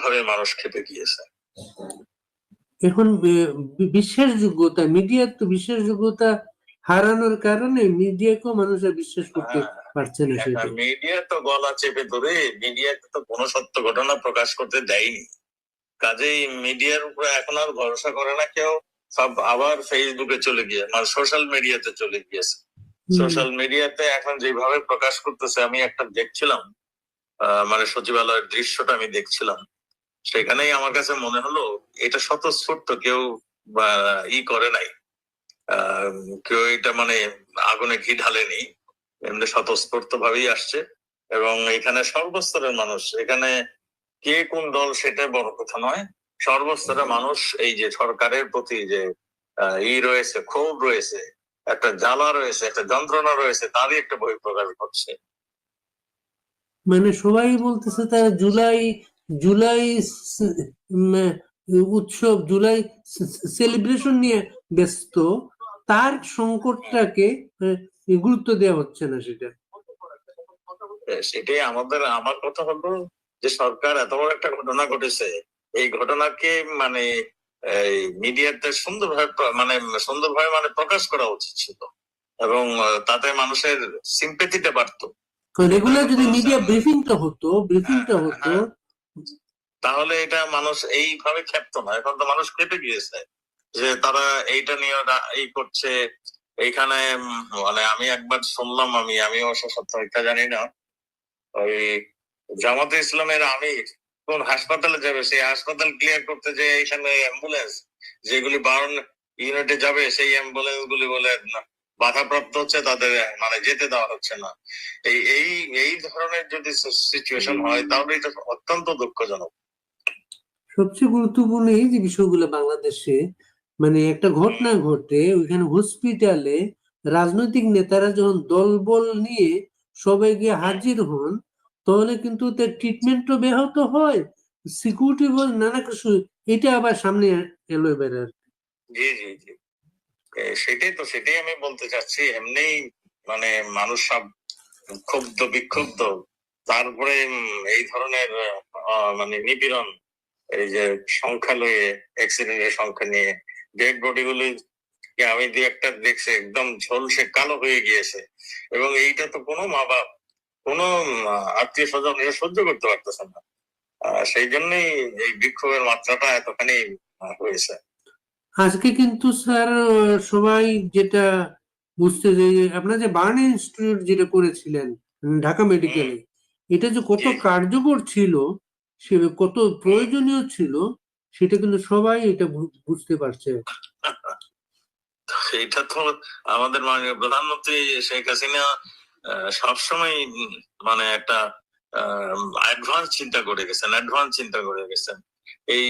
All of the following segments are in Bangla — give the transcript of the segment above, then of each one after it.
ভাবে মানুষ খেপে গিয়েছে। এখন বিশ্বাসযোগ্যতা, মিডিয়ার তো বিশ্বাসযোগ্যতা হারানোর কারণে মিডিয়াকেও মানুষ আর বিশ্বাস করতে পারছে না। সেটা মিডিয়া তো গলা চেপে ধরে, মিডিয়াকে তো কোনো সত্য ঘটনা প্রকাশ করতে দেয়নি, কাজেই মিডিয়ার উপরে এখন আর ভরসা করে না কেউ। সব আবার ফেসবুকে চলে গিয়ে, মানে সোশ্যাল মিডিয়াতে চলে গিয়েছে। সোশ্যাল মিডিয়াতে এখন যেভাবে প্রকাশ করতেছে, আমি একটা দেখছিলাম, মানে সচিবালয়ের দৃশ্যটা আমি দেখছিলাম, সেখানেই আমার কাছে মনে হলো এটা স্বতঃস্ফূর্ত কেউ বা করে নাই, কেউ এটা মানে আগুনে ঘি ঢালেনি, এমনি স্বতঃস্ফূর্ত ভাবেই আসছে। এবং এখানে সর্বস্তরের মানুষ, এখানে কে কোন দল সেটা বড় কথা নয়, সর্বস্তরের মানুষ এই যে সরকারের প্রতি যে রয়েছে, ক্ষোভ রয়েছে, একটা জ্বালা রয়েছে, একটা যন্ত্রণা রয়েছে, তারই একটা বহিঃপ্রকাশ ঘটছে। মানে সবাই বলতেছে তারা জুলাই জুলাই উৎসব, জুলাই সেলিব্রেশন নিয়ে ব্যস্ত, তার সংকটটাকে গুরুত্ব দেওয়া হচ্ছে না। সেটাই আমার কথা হলো যে সরকার এত বড় একটা ঘটনা ঘটেছে, এই ঘটনাকে মানে মিডিয়াতে সুন্দরভাবে মানে প্রকাশ করা উচিত ছিল, এবং তাতে মানুষের সিম্পেথিটা বাড়তো। রেগুলার যদি মিডিয়া ব্রিফিংটা হতো তাহলে এটা মানুষ এইভাবে খেপতো না। এখন তো মানুষ খেপে গিয়েছে যে তারা এইটা নিয়ে এই করছে। এইখানে মানে আমি একবার শুনলাম, আমি অবশ্য সত্যতা জানি না, ওই জামাতে ইসলামের আমির কোন হাসপাতালে যাবে, সেই হাসপাতাল ক্লিয়ার করতে যে এইখানে অ্যাম্বুলেন্স যেগুলি বার্ন ইউনিটে যাবে, সেই অ্যাম্বুলেন্স গুলি বলে বাধাপ্রাপ্ত হচ্ছে, তাদের মানে যেতে দেওয়া হচ্ছে না। এই ধরনের যদি সিচুয়েশন হয় তাহলে এটা অত্যন্ত দুঃখজনক। সবচেয়ে গুরুত্বপূর্ণ এই যে বিষয়গুলো বাংলাদেশে, মানে একটা ঘটনা ঘটে ওইখানে হসপিটালে রাজনৈতিক নেতারা যখন দলবল নিয়ে সবাই গিয়ে হাজির হন, তাহলে কিন্তু তার ট্রিটমেন্টও ব্যাহত হয়, সিকিউরিটি বল নানা কিছু, এটা আবার সামনে এলো এবারে। জি জি জি, সেটাই আমি বলতে চাচ্ছি। এমনি মানে মানুষ সব ক্ষুব্ধ বিক্ষুব্ধ, তারপরে এই ধরনের মানে নিপীড়ন, এই যে সংখ্যা লয়ে অ্যাক্সিডেন্টের সংখ্যা নিয়ে ডেড বডি গুলি আমি দুই একটা দেখছি একদম ঝলসে কালো হয়ে গিয়েছে, এবং এইটা তো কোনো মা বাপ, কোনো আত্মীয় স্বজন এটা সহ্য করতে পারতেছে না। সেই জন্যই এই বিক্ষোভের মাত্রাটা এতখানি হয়েছে। আজকে কিন্তু স্যার সবাই যেটা বুঝতে যে আপনার যে বার্ন ইনস্টিটিউট যেটা করেছিলেন ঢাকা মেডিকেলে, এটা যে কত কার্যকর ছিল, সে কত প্রয়োজনীয় ছিল, সেটা কিন্তু সবাই এটা বুঝতে পারছে। এটা তো আমাদের মাননীয় প্রধানমন্ত্রী শেখ হাসিনা সবসময় মানে একটা অ্যাডভান্স চিন্তা করে গেছেন। এই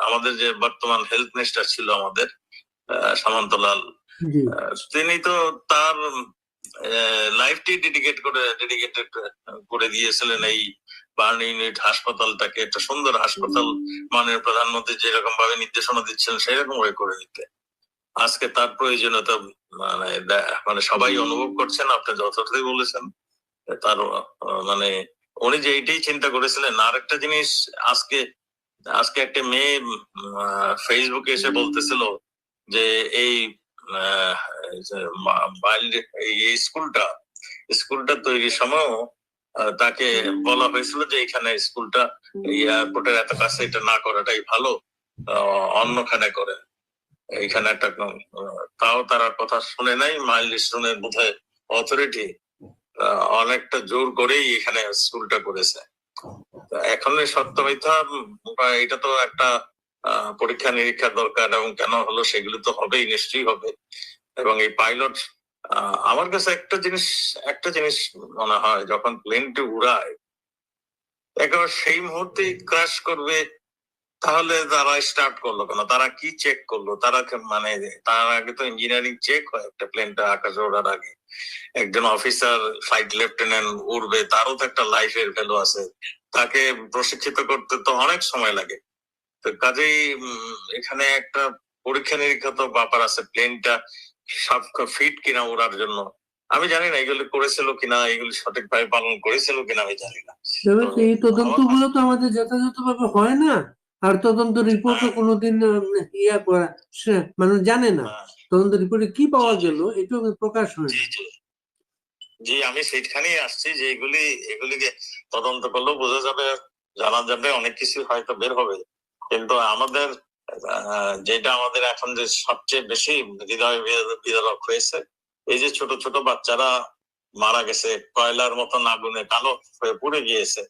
আমাদের যে বর্তমান হেলথ মিনিস্টার ছিল আমাদের সামন্তলাল, তিনি তো তার লাইফটি ডেডিকেটেড করে দিয়েছিলেন এই বার্ন ইউনিট হাসপাতালটাকে একটা সুন্দর হাসপাতাল, মাননীয় প্রধানমন্ত্রী যেরকম ভাবে নির্দেশনা দিচ্ছিলেন সেরকম ভাবে করে দিতে। আজকে তার প্রয়োজনীয়তা মানে সবাই অনুভব করছেন, আপনি যথার্থই বলেছেন। তার মানে উনি যে এইটাই চিন্তা করেছিলেন। আর একটা জিনিস, আজকে একটা মেয়ে ফেসবুকে এসে বলতেছিল যে এই স্কুলটা তৈরির সময় তাকে বলা হয়েছিল যে এখানে স্কুলটা এয়ারপোর্টের এত কাছে, এটা না করাটাই ভালো, অন্যখানে করে। এইখানে একটা তাও তারা কথা শুনে নাই, মাইল স্টোনের বোধহয় অথরিটি অনেকটা জোর করেই এখানে স্কুলটা করেছে। এখন সত্য মিথ্যা এটা তো একটা পরীক্ষা নিরীক্ষার দরকার, এবং কেন হলো সেগুলো তো হবেই, নিশ্চয়ই হবে। এবং এই পাইলট, আমার কাছে একটা জিনিস মনে হয়, যখন প্লেনটি উড়ায় একেবারে সেই মুহূর্তে ক্র্যাশ করবে, তাহলে তারা স্টার্ট করলো কেন? তারা কি চেক করলো? তার আগে তো ইঞ্জিনিয়ারিং চেক হয় একটা প্লেনটা আকাশে ওড়ার আগে। একজন অফিসার, ফ্লাইট লেফটেন্যান্ট উড়বে, তারও তো একটা লাইফের ভ্যালু আছে, তাকে প্রশিক্ষিত করতে তো অনেক সময় লাগে। তো কাজেই এখানে একটা পরীক্ষা নিরীক্ষা তো ব্যাপার আছে, প্লেনটা ফিট কিনা ওড়ার জন্য। আমি জানি না এগুলি করেছিল কিনা, এগুলি সঠিকভাবে পালন করেছিল কিনা আমি জানি না। তবে তো এই তদন্তগুলো তো আমাদের যথাযথভাবে হয় না, আর তদন্ত রিপোর্টও কোনোদিন ইয়া করা মানুষ জানে না। হ্যাঁ, তদন্ত রিপোর্টে কি পাওয়া জি, জি, গেল এটাও কিন্তু প্রকাশ হয় জি, না। জি, জি, আমি সেখানেই আসছি যে এগুলিকে তদন্ত করলেও বোঝা যাবে, জানা যাবে, অনেক কিছু হয়তো বের হবে। কিন্তু আমাদের যেটা আমাদের এখন যে সবচেয়ে বেশি হৃদয় বিদারক হয়েছে, এই যে ছোট ছোট বাচ্চারা মারা গেছে, কয়লার মতন আগুনে কালো হয়ে পুড়ে গিয়েছে।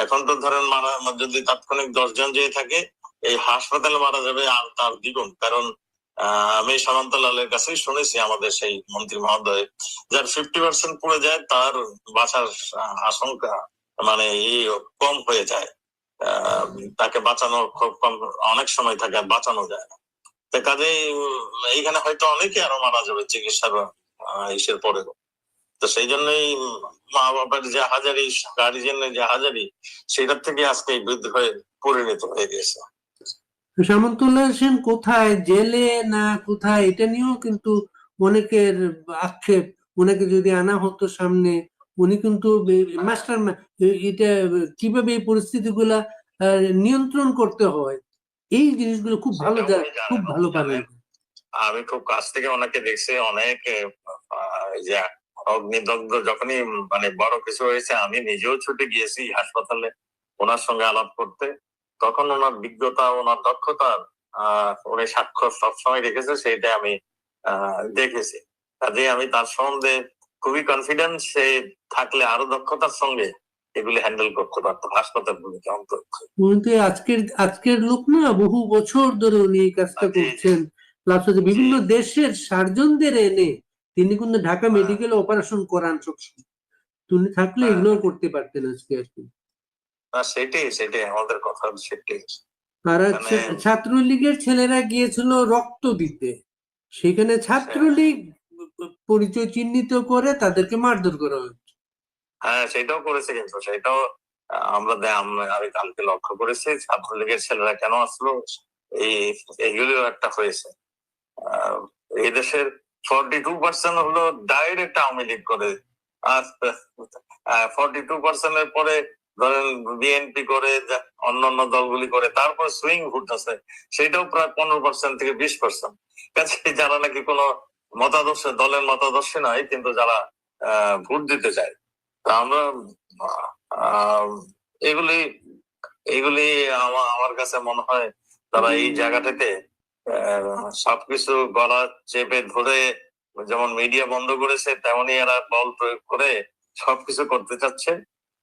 এখন তো ধরেন যদি তাৎক্ষণিক 10 জন যেয়ে থাকে, এই হাসপাতালে মারা যাবে আর তার দ্বিগুণ। কারণ আমি সামন্তলালের কাছেই শুনেছি, আমাদের সেই মন্ত্রী মহোদয়, যার 50% পুড়ে যায় তার বাঁচার আশঙ্কা মানে কম হয়ে যায়। তাকে বাঁচানো খুব কম, অনেক সময় থাকে আর বাঁচানো যায় না। তো কাজেই এইখানে হয়তো অনেকে আরো মারা যাবে চিকিৎসার ইসের পরেও। তো সেই জন্যই মা বাবার যে হাজারি, গার্জিয়ানের যে হাজারি, সেটার থেকে আজকে এই বিদ্রোহে পরিণত হয়ে গেছে। সামন্তলাল সেন কোথায়, জেলে না কোথায়, এটা নিয়েও কিন্তু অনেকের আক্ষেপ। ওনাকে যদি আনা হতো সামনে, উনি কিন্তু মাস্টার, এটা কিভাবে এই পরিস্থিতিগুলা নিয়ন্ত্রণ করতে হয়, এই জিনিসগুলো খুব ভালো খুব ভালো পারেন। আমি খুব কাছ থেকে ওনাকে দেখছি, অনেক এই যে অগ্নিদগ্ধ যখনই মানে বড় কিছু হয়েছে, আমি নিজেও ছুটে গিয়েছি হাসপাতালে ওনার সঙ্গে আলাপ করতে। তখন ওনার বিজ্ঞতা, ওনার দক্ষতা, উনি স্বাক্ষর সবসময় রেখেছে, সেইটা আমি দেখেছি। কাজে আমি তার সম্বন্ধে খুবই কনফিডেন্স, সে থাকলে আরো দক্ষতার সঙ্গে এগুলি হ্যান্ডেল করতে পারতো হাসপাতালগুলিকে অন্তত। উনি তো আজকের লোক না, বহু বছর ধরে উনি এই কাজটা করছেন। প্লাস হচ্ছে বিভিন্ন দেশের সার্জনদের এনে তিনি কিন্তু ঢাকা মেডিকেলে অপারেশন করান সবসময়। তুমি থাকলে এগুলো করতে পারতেন আজকে আর কি। সেটাই আমাদের কথা, সেটাই। আর ছাত্রলীগের ছেলেরা গিয়েছিল রক্ত দিতে, সেখানে ছাত্রলীগ পরিচয় চিহ্নিত করে তাদেরকে মারধর করা হচ্ছে। হ্যাঁ, সেটাও করেছে, কিন্তু সেটাও আমি কালকে লক্ষ্য করেছি, ছাত্রলীগের ছেলেরা কেন আসলো, এইগুলিও একটা হয়েছে। এই দেশের 42% হলো ডাইরেক্ট আওয়ামী লীগ করে, আর 42% পরে ধরেন বিএনপি করে, অন্যান্য দলগুলি করে, তারপর সুইং ভোট আছে, সেটাও প্রায় 15% থেকে 20%। কাছে যারা নাকি কোনো মতাদর্শ দলের মতাদর্শী নয়, কিন্তু যারা ভোট দিতে চায়, তা আমরা এগুলি এগুলি আমার কাছে মনে হয় তারা এই জায়গাটাতে সবকিছু গলা চেপে ধরে, যেমন মিডিয়া বন্ধ করেছে, তেমনি এরা বল প্রয়োগ করে সবকিছু করতে চাচ্ছে।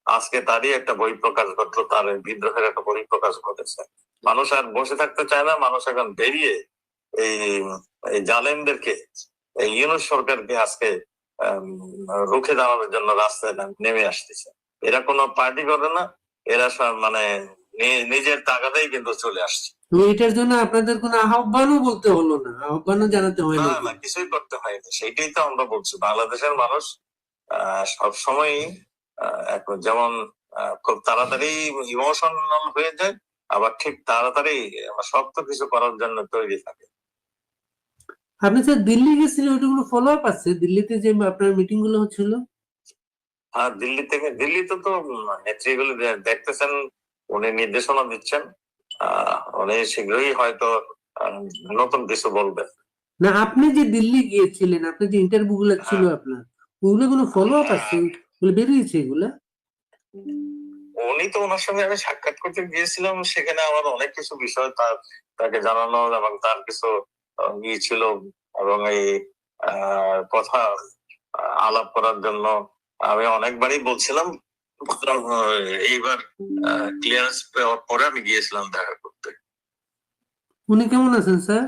আজকে তারই একটা বই প্রকাশ ঘটলো, তার বিদ্রোহের একটা বই প্রকাশ ঘটেছে। মানুষ আর বসে থাকতে চায় না, মানুষ এখন বেরিয়ে এই জালেমদেরকে, এই ইউনূস সরকারকে আজকে রুখে দাঁড়ানোর জন্য রাস্তায় নেমে আসতেছে। এরা কোনো পার্টি করে না, এরা সব মানে নিজের তাগাদাই কিন্তু চলে আসছে। এটার জন্য আপনাদের কোনো আহ্বানও বলতে হলো না, আহ্বানও জানাতে হয় না, না, কিছুই করতে হয়নি। সেটাই তো আমরা বলছি, বাংলাদেশের মানুষ সবসময় যেমন খুব তাড়াতাড়ি ইমোশনাল হয়ে যায়, আবার ঠিক তাড়াতাড়ি শক্ত কিছু করার জন্য তৈরি থাকে। আপনি স্যার দিল্লি গেছিলেন, ওইটা কোনো ফলো আপ আছে দিল্লিতে যে আপনার মিটিং গুলো হচ্ছিল? আর দিল্লিতে তো নেত্রীগুলি দেখতেছেন, উনি নির্দেশনা দিচ্ছেন, উনি শীঘ্রই হয়তো নতুন কিছু বলবেন। না, আপনি যে দিল্লি গিয়েছিলেন, আপনার যে ইন্টারভিউ গুলো ছিল আপনার, ওগুলো কোনো ফলো আপ আছে, ওগুলো বেরিয়েছে এগুলা? উনি তো, ওনার সঙ্গে আমি সাক্ষাৎ করতে গিয়েছিলাম, সেখানে আমার অনেক কিছু বিষয় তাকে জানানো, এবং তার কিছু ছিল, এবং এই কথা আলাপ করার জন্য আমি অনেকবারই বলছিলাম। এইবার ক্লিয়ারেন্স পাওয়ার পরে আমি গিয়েছিলাম দেখা করতে। উনি কেমন আছেন স্যার?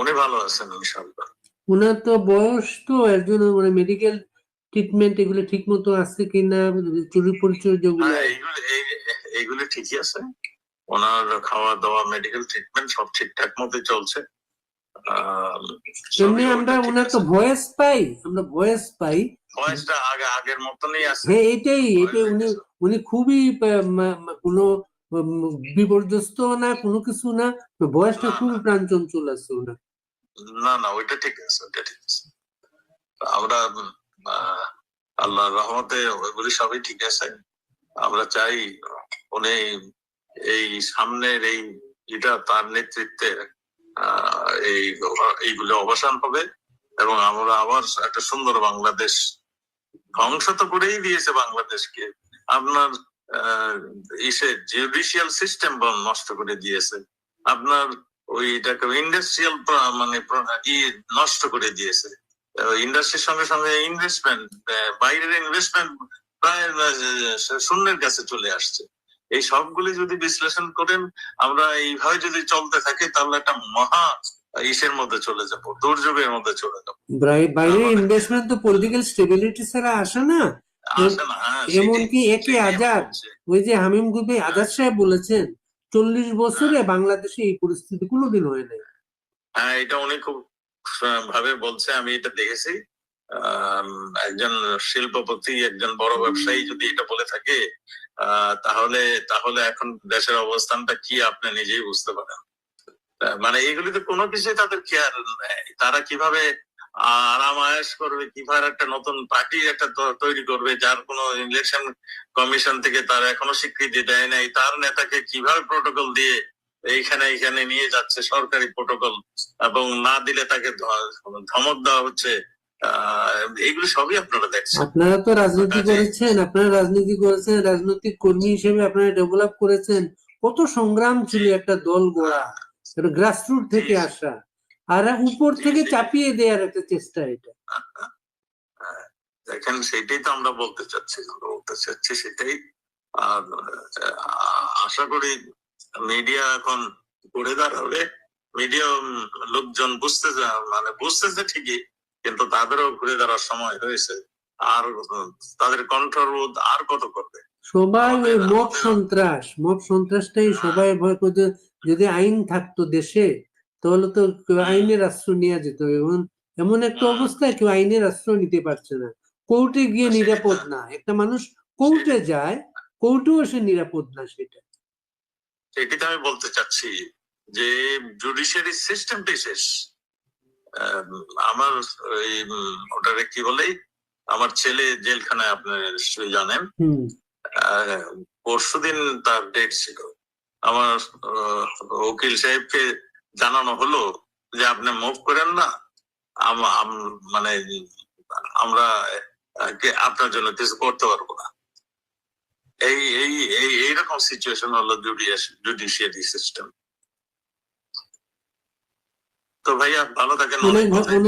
উনি ভালো আছেন ইনশাআল্লাহ। উনার তো বয়স, তো একজন মানে মেডিকেল ট্রিটমেন্ট এগুলো ঠিক মতো আছে কিনা, চুরি পরিচয় যেগুলো? এইগুলো ঠিকই আছে, ওনার খাওয়া দাওয়া, মেডিকেল ট্রিটমেন্ট সব ঠিকঠাক মতো চলছে। এমনি আমরা ওনার তো ভয়েস পাই, আমরা ভয়েস পাই, ভয়েসটা আগের মতনই আছে। হ্যাঁ, এটাই উনি খুবই কোনো বিপর্যস্ত না, কোনো কিছু না, ভয়েসটা খুবই প্রাণচঞ্চল আছে ওনার। না, ওইটা ঠিক আছে, ওইটা ঠিক আছে। আমরা আল্লাহর রহমতে ওইগুলি সবই ঠিক আছে। আমরা চাই উনি এই সামনের এই যেটা তার নেতৃত্বে এইগুলো অবসান হবে এবং আমরা আবার একটা সুন্দর বাংলাদেশ, ধ্বংস তো করেই দিয়েছে বাংলাদেশকে, আপনার জুডিশিয়াল সিস্টেম নষ্ট করে দিয়েছে, আপনার ওইটাকে ইন্ডাস্ট্রিয়াল মানে নষ্ট করে দিয়েছে। ইন্ডাস্ট্রির সঙ্গে সঙ্গে ইনভেস্টমেন্ট, বাইরের ইনভেস্টমেন্ট প্রায় শূন্যের কাছে চলে আসছে। এই সবগুলি যদি বিশ্লেষণ করেন, আমরা এইভাবে যদি চলতে থাকি তাহলে একটা মহা ইসের মধ্যে চলে যাবো, দুর্যোগের মধ্যে চলে যাবো। বাইরে ইনভেস্টমেন্ট তো পলিটিক্যাল স্টেবিলিটি ছাড়া আসে না। এমনকি একে আজাদ, ওই যে হামিম গুবি আজাদ সাহেব বলেছেন 40 বছরে বাংলাদেশে এই পরিস্থিতি কোনোদিন হয় নাই। হ্যাঁ, এটা উনি খুব ভাবে বলছে, আমি এটা দেখেছি। একজন শিল্পপতি, একজন বড় ব্যবসায়ী যদি এটা বলে থাকে তাহলে তাহলে এখন দেশের অবস্থানটা কি আপনি নিজেই বুঝতে পারেন। মানে এইগুলিতে কোনো কিছু তাদের খেয়াল নেই, তারা কিভাবে আরাম আয়েশ করবে, কিভাবে একটা নতুন পার্টি একটা তৈরি করবে যার কোনো ইলেকশন কমিশন থেকে তারা এখনো স্বীকৃতি দেয় নাই, তার নেতাকে কিভাবে প্রোটোকল দিয়ে এইখানে নিয়ে যাচ্ছে সরকারি প্রোটোকল, এবং না দিলে তাকে ধমক দেওয়া হচ্ছে। এইগুলো সবই আপনারা দেখছেন। আপনারা তো রাজনীতি করেছেন, রাজনৈতিক কর্মী হিসেবে আপনারা ডেভেলপ করেছেন। কত সংগ্রাম ছিল একটা দল গড়া, গ্রাসরুট থেকে আসা, আর উপর থেকে চাপিয়ে দেওয়ার একটা চেষ্টা এটা। দেখেন, সেটাই তো আমরা বলতে চাচ্ছি সেটাই। আর আশা করি মিডিয়া এখন ঘুরে দাঁড়াবে, মিডিয়া লোকজন বুঝতেছে ঠিকই, কিন্তু তাদেরও ঘুরে দাঁড়ার সময় হয়েছে। আর তাদের কণ্ঠরোধ আর কত করবে? সবাই ওই মব সন্ত্রাসটাই সবাই ভয় করতে। যদি আইন থাকতো দেশে তাহলে তো আইনের আশ্রয় নেওয়া যেত। এমন একটা অবস্থায় কেউ আইনের আশ্রয় নিতে পারছে না, কোর্টে গিয়ে নিরাপদ না। একটা মানুষ কোর্টে যায়, কোর্টেও সে নিরাপদ না। সেটাই তো আমি বলতে চাচ্ছি যে জুডিশিয়ারি সিস্টেমটাই শেষ। আমার ওটারে কি বলে, আমার ছেলে জেলখানায়, আপনি নিশ্চয়ই জানেন। পরশুদিন তার ডেট ছিল। আমার উকিল সাহেবকে জানানো হলো যে আপনি মুভ করেন না, মানে আমরা আপনার জন্য কিছু করতে পারবো না। এইরকম সিচুয়েশন হলো জুডিশিয়ারি সিস্টেম। তো ভাইয়া ভালো থাকেন।